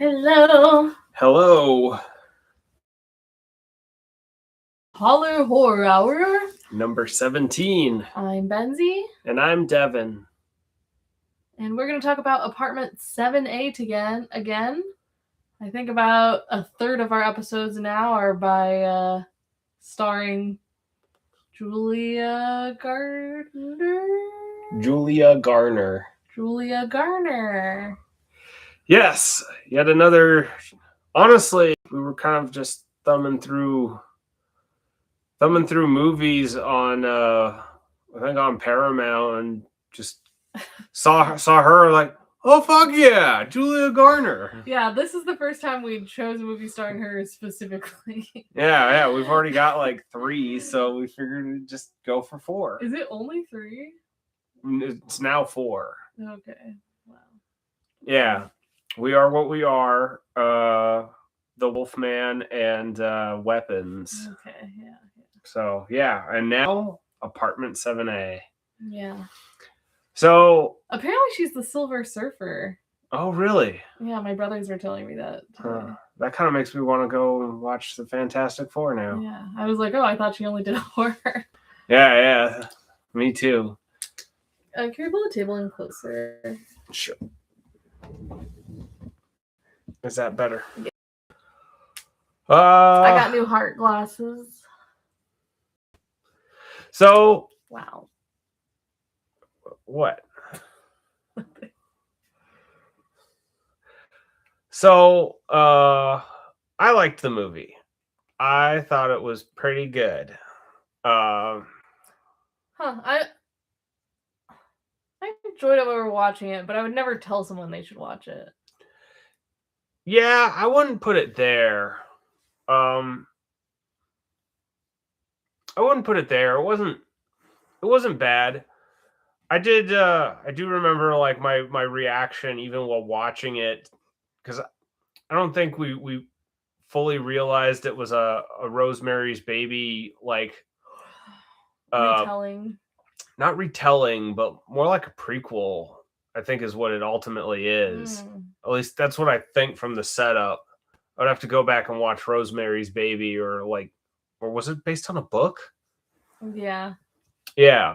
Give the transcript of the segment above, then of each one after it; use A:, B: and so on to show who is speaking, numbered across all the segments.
A: Hello.
B: Hello.
A: Holler Horror Hour.
B: Number 17.
A: I'm Benzie.
B: And I'm Devin.
A: And we're going to talk about Apartment 7A again. I think about a third of our episodes now are by starring Julia Garner.
B: Julia Garner.
A: Yes.
B: Yet another. Honestly, we were kind of just thumbing through movies on I think on Paramount, and just saw her like, oh fuck yeah, Julia Garner.
A: Yeah, this is the first time we chose a movie starring her specifically.
B: Yeah, we've already got like 3, so we figured we'd just go for 4.
A: Is it only 3?
B: It's now 4.
A: Okay. Wow.
B: Yeah. We Are What We Are, The Wolfman, and Weapons.
A: Okay, yeah.
B: So, yeah. And now, Apartment 7A.
A: Yeah.
B: So...
A: apparently she's the Silver Surfer.
B: Oh, really?
A: Yeah, my brothers were telling me that today.
B: That kind of makes me want to go and watch the Fantastic Four now.
A: Yeah. I was like, oh, I thought she only did horror.
B: Yeah. Me too.
A: Can you pull the table in closer?
B: Sure. Is that better?
A: Yeah. I got new heart glasses.
B: So...
A: wow.
B: What? So, I liked the movie. I thought it was pretty good.
A: I enjoyed it when we were watching it, but I would never tell someone they should watch it.
B: Yeah, I wouldn't put it there. I wouldn't put it there. It wasn't bad. I do remember like my reaction even while watching it, because I don't think we fully realized it was a Rosemary's Baby, like
A: retelling.
B: Not retelling, but more like a prequel, I think is what it ultimately is. At least that's what I think from the setup. I'd have to go back and watch Rosemary's Baby, or was it based on a book?
A: Yeah.
B: Yeah.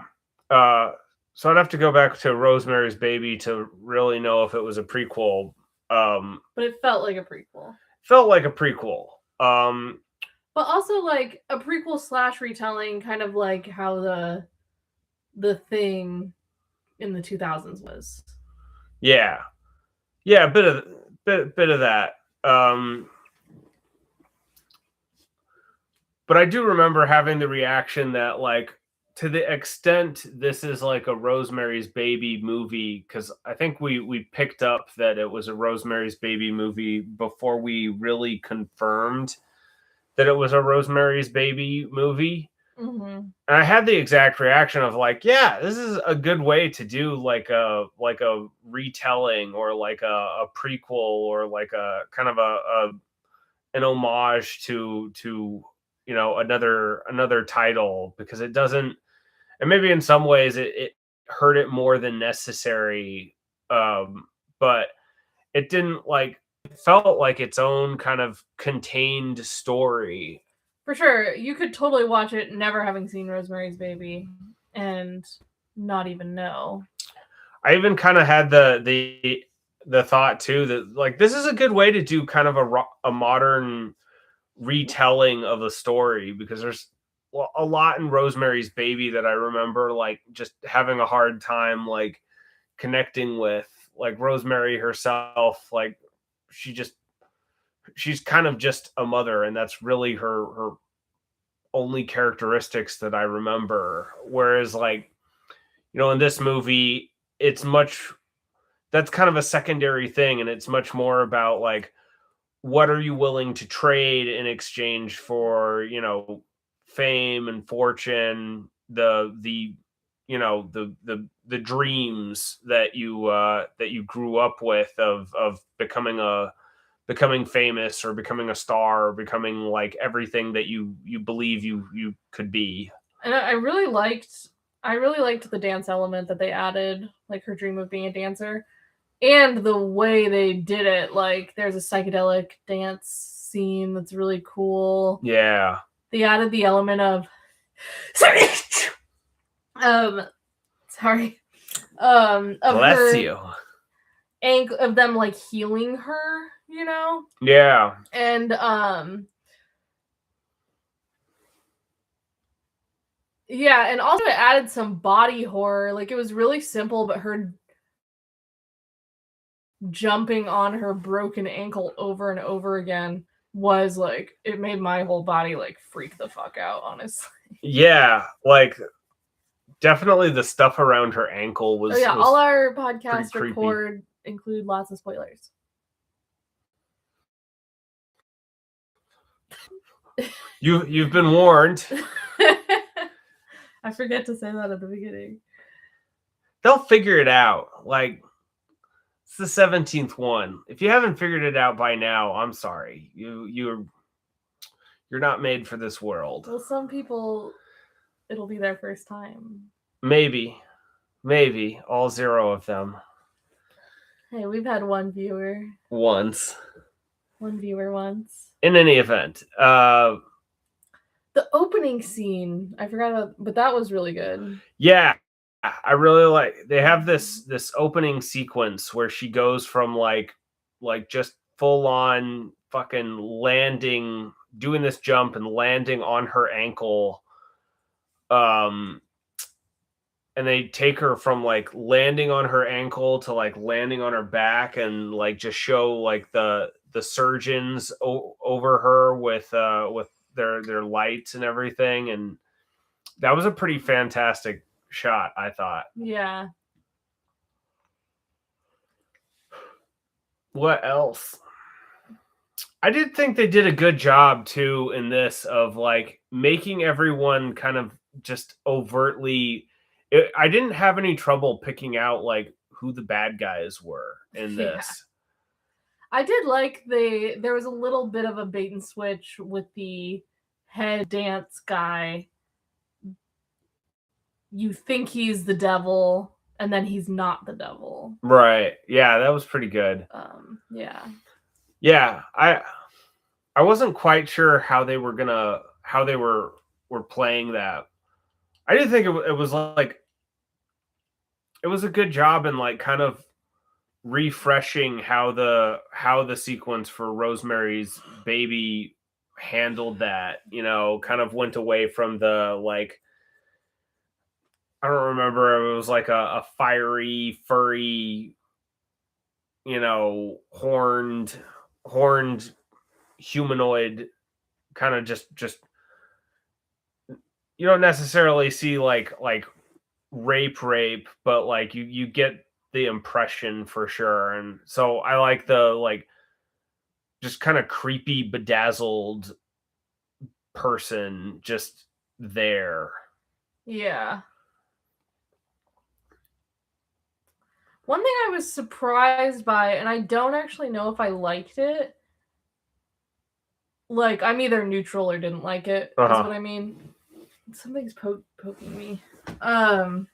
B: So I'd have to go back to Rosemary's Baby to really know if it was a prequel.
A: But it felt like a prequel. But also like a prequel / retelling, kind of like how the Thing in the 2000s was.
B: Yeah, a bit of that. But I do remember having the reaction that, like, to the extent this is like a Rosemary's Baby movie, because I think we picked up that it was a Rosemary's Baby movie before we really confirmed that it was a Rosemary's Baby movie.
A: Mm-hmm.
B: And I had the exact reaction of like, yeah, this is a good way to do like a retelling, or like a prequel, or like a kind of an homage to another title, because it doesn't, and maybe in some ways it hurt it more than necessary, but it didn't, like, it felt like its own kind of contained story.
A: For sure, you could totally watch it never having seen Rosemary's Baby and not even know.
B: I even kind of had the thought too that, like, this is a good way to do kind of a modern retelling of a story, because there's a lot in Rosemary's Baby that I remember, like, just having a hard time, like, connecting with. Like, Rosemary herself, like, she's kind of just a mother, and that's really her only characteristics that I remember. Whereas, like, in this movie, that's kind of a secondary thing, and it's much more about, like, what are you willing to trade in exchange for, fame and fortune, the dreams that you grew up with, of becoming famous, or becoming a star, or becoming, like, everything that you believe you could be.
A: And I really liked the dance element that they added, like her dream of being a dancer. And the way they did it, like there's a psychedelic dance scene that's really cool.
B: Yeah.
A: They added the element of sorry. Of
B: Bless
A: her
B: you.
A: ankle, of them like healing her, you know?
B: Yeah.
A: And yeah, and also it added some body horror. Like it was really simple, but her jumping on her broken ankle over and over again was like, it made my whole body like freak the fuck out, honestly.
B: Yeah, like definitely the stuff around her ankle was.
A: Oh yeah,
B: was
A: all our podcasts
B: creepy.
A: record include lots of spoilers.
B: You've been warned.
A: I forget to say that at the beginning.
B: They'll figure it out. Like, it's the 17th one. If you haven't figured it out by now, I'm sorry. You're not made for this world.
A: Well, some people, it'll be their first time.
B: Maybe all 0 of them.
A: Hey, we've had one viewer.
B: Once.
A: One viewer once.
B: In any event,
A: the opening scene, I forgot about, but that was really good.
B: Yeah, I really like. They have this opening sequence where she goes from like just full on fucking landing, doing this jump and landing on her ankle. And they take her from like landing on her ankle to like landing on her back, and like just show like the surgeons over her with their lights and everything, and that was a pretty fantastic shot, I thought.
A: Yeah.
B: What else? I did think they did a good job too in this of like making everyone kind of just overtly. I didn't have any trouble picking out like who the bad guys were in this.
A: I did like there was a little bit of a bait and switch with the head dance guy. You think he's the devil, and then he's not the devil.
B: Right. Yeah, that was pretty good.
A: Yeah.
B: Yeah, I wasn't quite sure how they were playing that. I didn't think it was like it was a good job in like kind of refreshing how the sequence for Rosemary's Baby handled that, kind of went away from the like, I don't remember, it was like a fiery, furry, horned humanoid kind of just you don't necessarily see like rape, but like you get the impression for sure. And so I like the like just kind of creepy, bedazzled person just there.
A: Yeah. One thing I was surprised by, and I don't actually know if I liked it. Like, I'm either neutral or didn't like it, is what I mean. Something's poking me.
B: From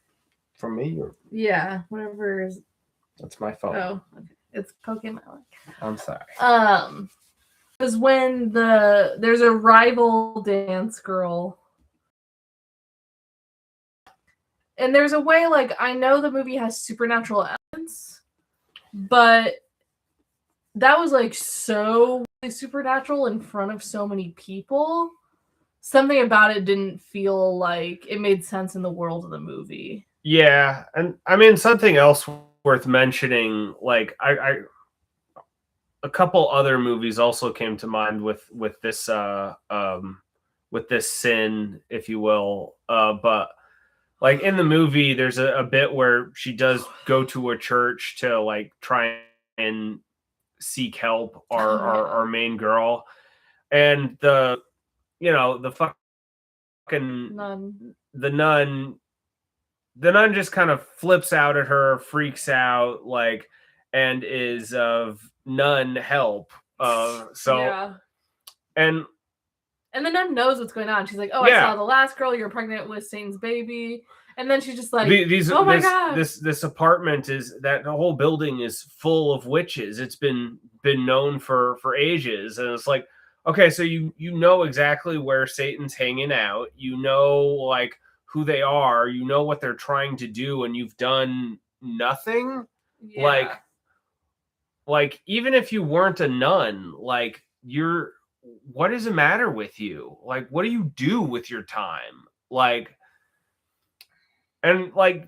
B: me? Or...
A: Yeah, whatever is...
B: That's my phone.
A: Oh, okay. It's poking my leg.
B: I'm sorry.
A: Because when there's a rival dance girl, and there's a way, like, I know the movie has supernatural elements, but that was like so supernatural in front of so many people. Something about it didn't feel like it made sense in the world of the movie.
B: Yeah, and I mean something else worth mentioning, like I a couple other movies also came to mind with this with this sin, if you will. But like in the movie, there's a bit where she does go to a church to like try and seek help, our main girl, and the fucking
A: nun.
B: The nun just kind of flips out at her, freaks out, like, and is of none help.
A: Yeah.
B: And
A: the nun knows what's going on. She's like, "Oh, I saw the last girl. You're pregnant with Satan's baby." And then she's just like,
B: oh
A: my God.
B: This apartment that the whole building is full of witches. It's been known for ages. And it's like, okay, so you know exactly where Satan's hanging out. You know, like, who they are. You know what they're trying to do, and you've done nothing.
A: Yeah.
B: Like even if you weren't a nun, like, what does it matter with you? Like, what do you do with your time? Like, and like,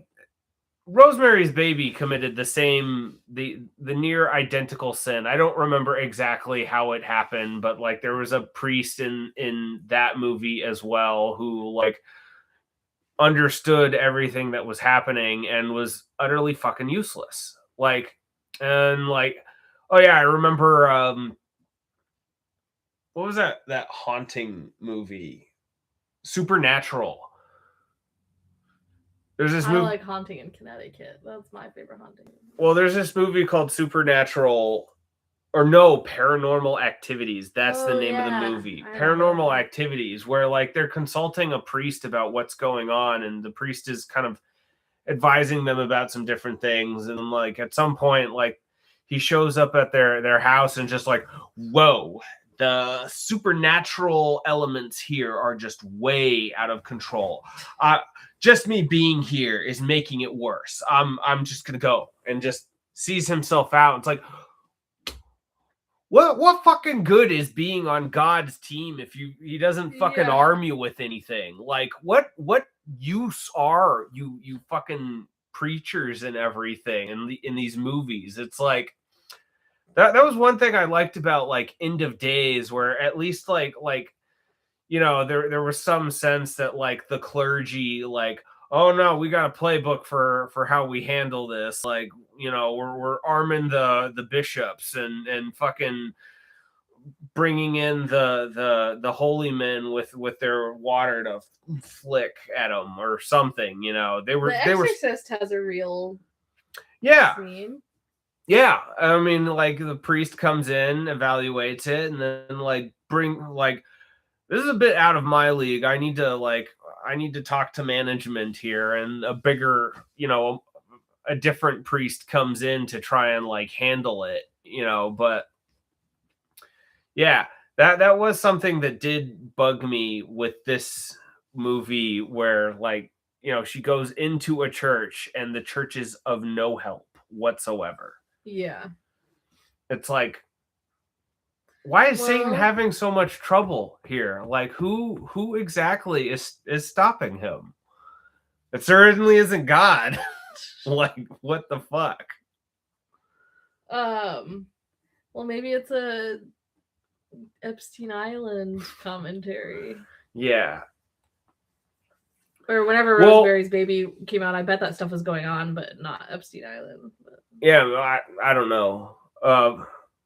B: Rosemary's Baby committed the near identical sin. I don't remember exactly how it happened, but like there was a priest in that movie as well who like understood everything that was happening and was utterly fucking useless. Like, and like, oh yeah, I remember what was that haunting movie? Supernatural. There's this movie.
A: I like Haunting in Connecticut. That's my favorite haunting movie.
B: Well, there's this movie called Supernatural, or no, Paranormal Activities. That's the name of the movie. Paranormal Activities, where like they're consulting a priest about what's going on, and the priest is kind of advising them about some different things. And like at some point, like he shows up at their house and just like, whoa, the supernatural elements here are just way out of control. Just me being here is making it worse. I'm just gonna go, and just sees himself out. It's like, what fucking good is being on God's team if he doesn't fucking arm you with anything? Like, what use are you fucking preachers and everything in these movies? It's like that was one thing I liked about like End of Days, where at least like you know, there was some sense that like the clergy, like, oh no, we got a playbook for how we handle this. Like, you know, we're arming the bishops and fucking bringing in the holy men with their water to flick at them or something. You know, The
A: Exorcist has a real scene.
B: Yeah, I mean, like the priest comes in, evaluates it, and then like this is a bit out of my league. I need to talk to management here, and a bigger, you know, a different priest comes in to try and like handle it, you know. But yeah, that was something that did bug me with this movie, where like, you know, she goes into a church and the church is of no help whatsoever.
A: Yeah.
B: It's like, why is Satan having so much trouble here? Like, who exactly is stopping him? It certainly isn't God. Like, what the fuck?
A: Well, maybe it's a Epstein Island commentary.
B: Yeah.
A: Or whenever Rosemary's Baby came out, I bet that stuff was going on, but not Epstein Island. But.
B: Yeah, I don't know.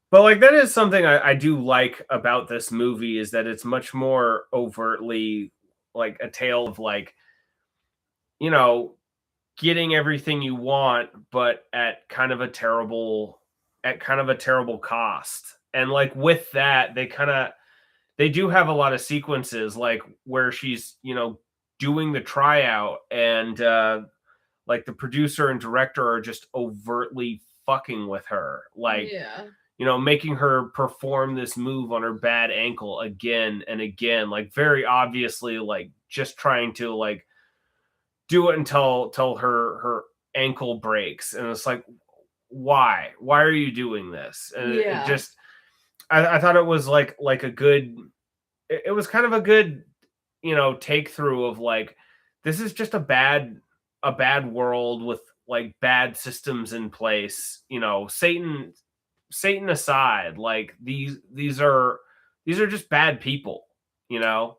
B: But like, that is something I do like about this movie, is that it's much more overtly like a tale of like, you know, getting everything you want, but at kind of a terrible cost. And like with that, they do have a lot of sequences like where she's, you know, doing the tryout, and like the producer and director are just overtly fucking with her, like, you know, making her perform this move on her bad ankle again and again, like very obviously like just trying to like do it until her ankle breaks. And it's like, why are you doing this? And it just, I thought it was like a good, it was kind of a good, you know, take through of like, this is just a bad world with like bad systems in place. You know, Satan aside, like these are just bad people, you know.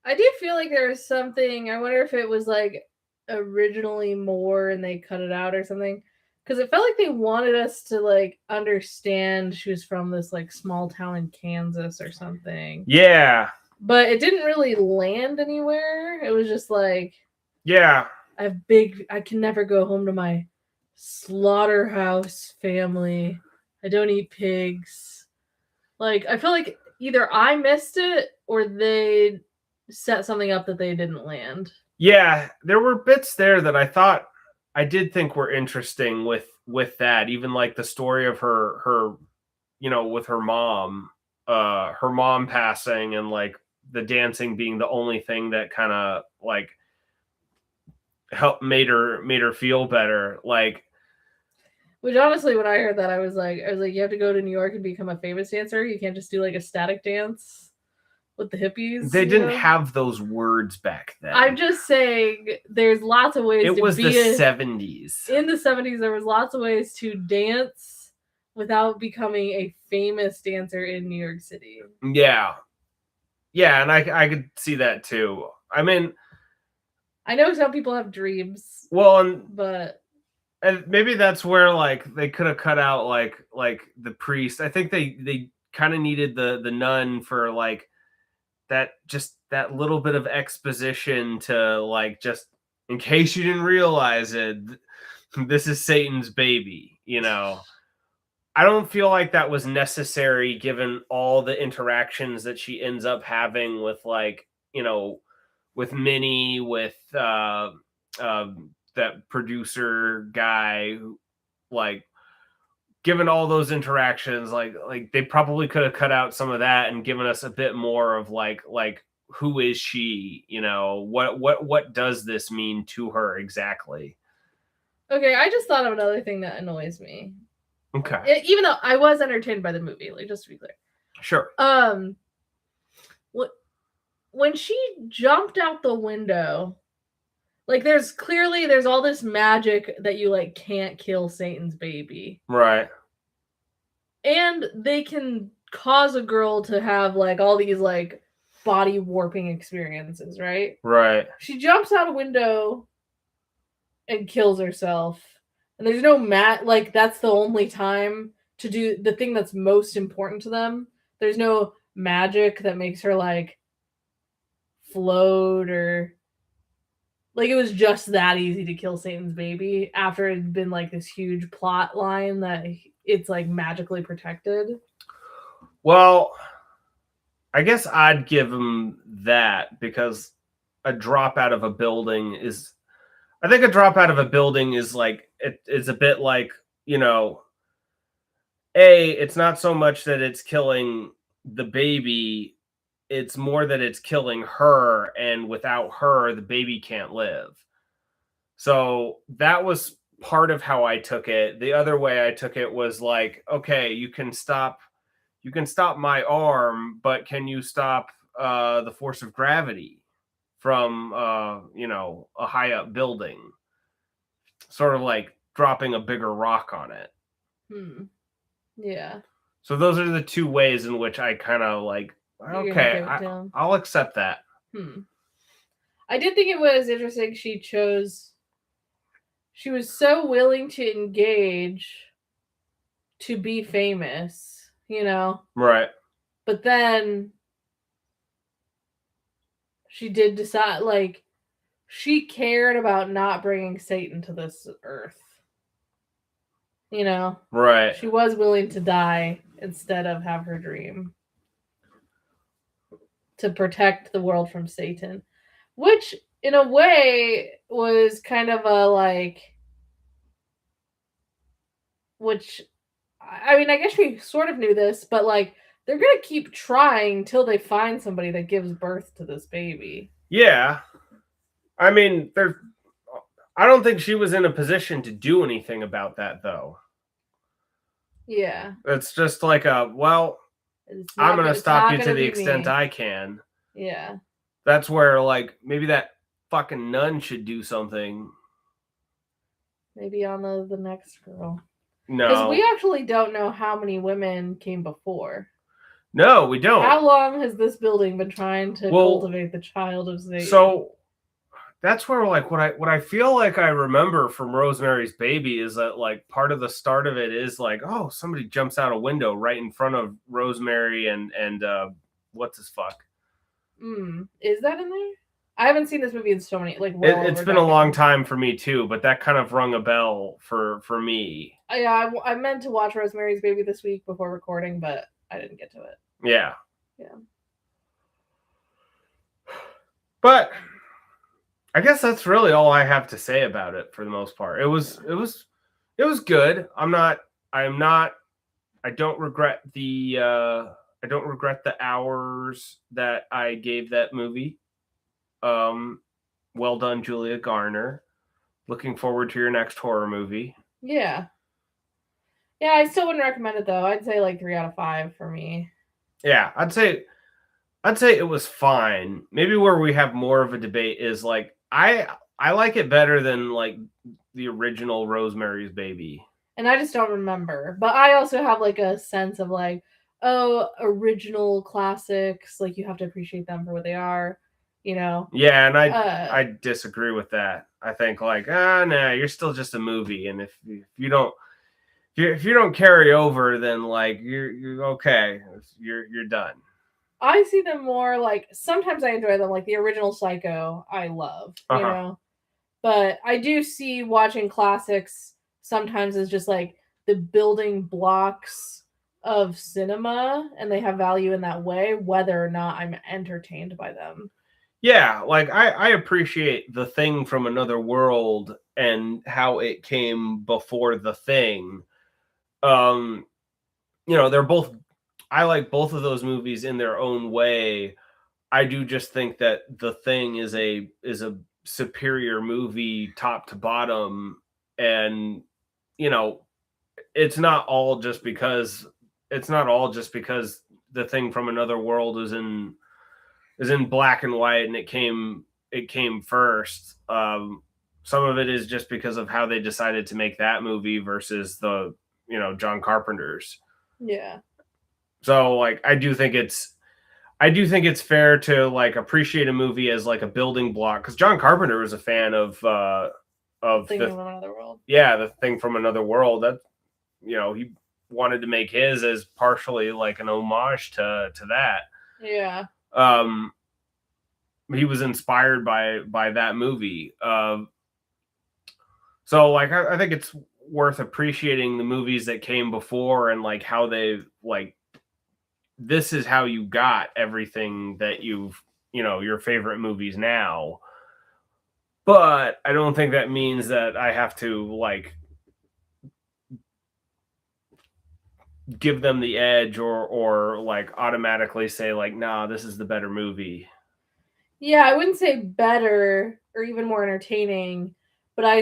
A: I do feel like there's something, I wonder if it was like originally more and they cut it out or something, because it felt like they wanted us to like understand she was from this like small town in Kansas or something.
B: Yeah,
A: but it didn't really land anywhere. It was just like,
B: yeah,
A: I can never go home to my slaughterhouse family. I don't eat pigs. Like, I feel like either I missed it or they set something up that they didn't land.
B: Yeah, there were bits there that I did think were interesting with that. Even like the story of her with her mom passing and like the dancing being the only thing that kind of like helped made her feel better. Like
A: Which honestly, when I heard that, I was like, you have to go to New York and become a famous dancer. You can't just do like a static dance with the hippies.
B: they didn't have those words back then.
A: I'm just saying, there's lots of ways.
B: It was the 70s.
A: In the 70s, there was lots of ways to dance without becoming a famous dancer in New York City.
B: Yeah, and I could see that too. I mean,
A: I know some people have dreams.
B: Well,
A: but
B: and maybe that's where like they could have cut out like the priest. I think they kind of needed the nun for like that, just that little bit of exposition to like, just in case you didn't realize it, this is Satan's baby, I don't feel like that was necessary given all the interactions that she ends up having with like, with Minnie, with that producer guy, like, given all those interactions, like they probably could have cut out some of that and given us a bit more of like who is she? What does this mean to her exactly?
A: Okay, I just thought of another thing that annoys me.
B: Okay.
A: Even though I was entertained by the movie, like, just to be clear.
B: Sure.
A: When she jumped out the window, like, there's all this magic that you like can't kill Satan's baby.
B: Right.
A: And they can cause a girl to have like all these like body warping experiences, right?
B: Right.
A: She jumps out a window and kills herself. And there's no like, that's the only time to do the thing that's most important to them. There's no magic that makes her like float, or like, it was just that easy to kill Satan's baby after it had been like this huge plot line that it's like magically protected.
B: Well, I guess I'd give him that, because a drop out of a building is, I think a drop out of a building is like, it's a bit like, it's not so much that it's killing the baby, it's more that it's killing her, and without her, the baby can't live. So that was part of how I took it. The other way I took it was like, okay, you can stop my arm, but can you stop the force of gravity from a high up building? Sort of like dropping a bigger rock on it.
A: Yeah.
B: So those are the two ways in which I kind of like, okay, I'll accept that.
A: I did think it was interesting she was so willing to engage to be famous,
B: Right.
A: But then she did decide, like, she cared about not bringing Satan to this earth.
B: Right.
A: She was willing to die instead of have her dream to protect the world from Satan, which in a way was kind of a like, which, I mean, I guess we sort of knew this, but like, they're going to keep trying till they find somebody that gives birth to this baby.
B: Yeah. I mean, I don't think she was in a position to do anything about that, though.
A: Yeah.
B: It's just like I'm going to stop you to the extent I can.
A: Yeah.
B: That's where, like, maybe that fucking nun should do something.
A: Maybe on the next girl.
B: No.
A: Because we actually don't know how many women came before.
B: No, we don't.
A: How long has this building been trying to cultivate the child of Satan?
B: So that's where, like, what I feel like I remember from Rosemary's Baby is that, like, part of the start of it is like, oh, somebody jumps out a window right in front of Rosemary and what's his fuck?
A: Is that in there? I haven't seen this movie in so many, like,
B: it's been a long time for me too, but that kind of rung a bell for me.
A: Yeah, I meant to watch Rosemary's Baby this week before recording, but I didn't get to it.
B: Yeah.
A: Yeah.
B: But I guess that's really all I have to say about it for the most part. It was good. I don't regret the hours that I gave that movie. Well done, Julia Garner. Looking forward to your next horror movie.
A: Yeah. Yeah, I still wouldn't recommend it though. I'd say like 3 out of 5 for me.
B: Yeah, I'd say it was fine. Maybe where we have more of a debate is like I like it better than like the original Rosemary's Baby.
A: And I just don't remember. But I also have like a sense of like, oh, original classics, like you have to appreciate them for what they are, you know.
B: Yeah, and I disagree with that. I think like, nah, you're still just a movie, and if you don't carry over, then like you're okay. You're done.
A: I see them more like sometimes I enjoy them, like the original Psycho, I love, you
B: Uh-huh.
A: know. But I do see watching classics sometimes as just like the building blocks of cinema, and they have value in that way, whether or not I'm entertained by them.
B: Yeah, like I appreciate The Thing from Another World and how it came before The Thing. Um, they're both I like both of those movies in their own way. I do just think that The Thing is a superior movie top to bottom, and you know, it's not all just because The Thing from Another World is in black and white and it came first. Some of it is just because of how they decided to make that movie versus the John Carpenter's.
A: Yeah.
B: So like I do think it's fair to like appreciate a movie as like a building block because John Carpenter was a fan of
A: Thing from Another World.
B: The Thing from Another World. That he wanted to make his as partially like an homage to that.
A: Yeah.
B: He was inspired by that movie. So like I think it's worth appreciating the movies that came before and like how they like this is how you got everything that your favorite movies now. But I don't think that means that I have to like give them the edge or like automatically say like, nah, this is the better movie.
A: Yeah, I wouldn't say better or even more entertaining, but I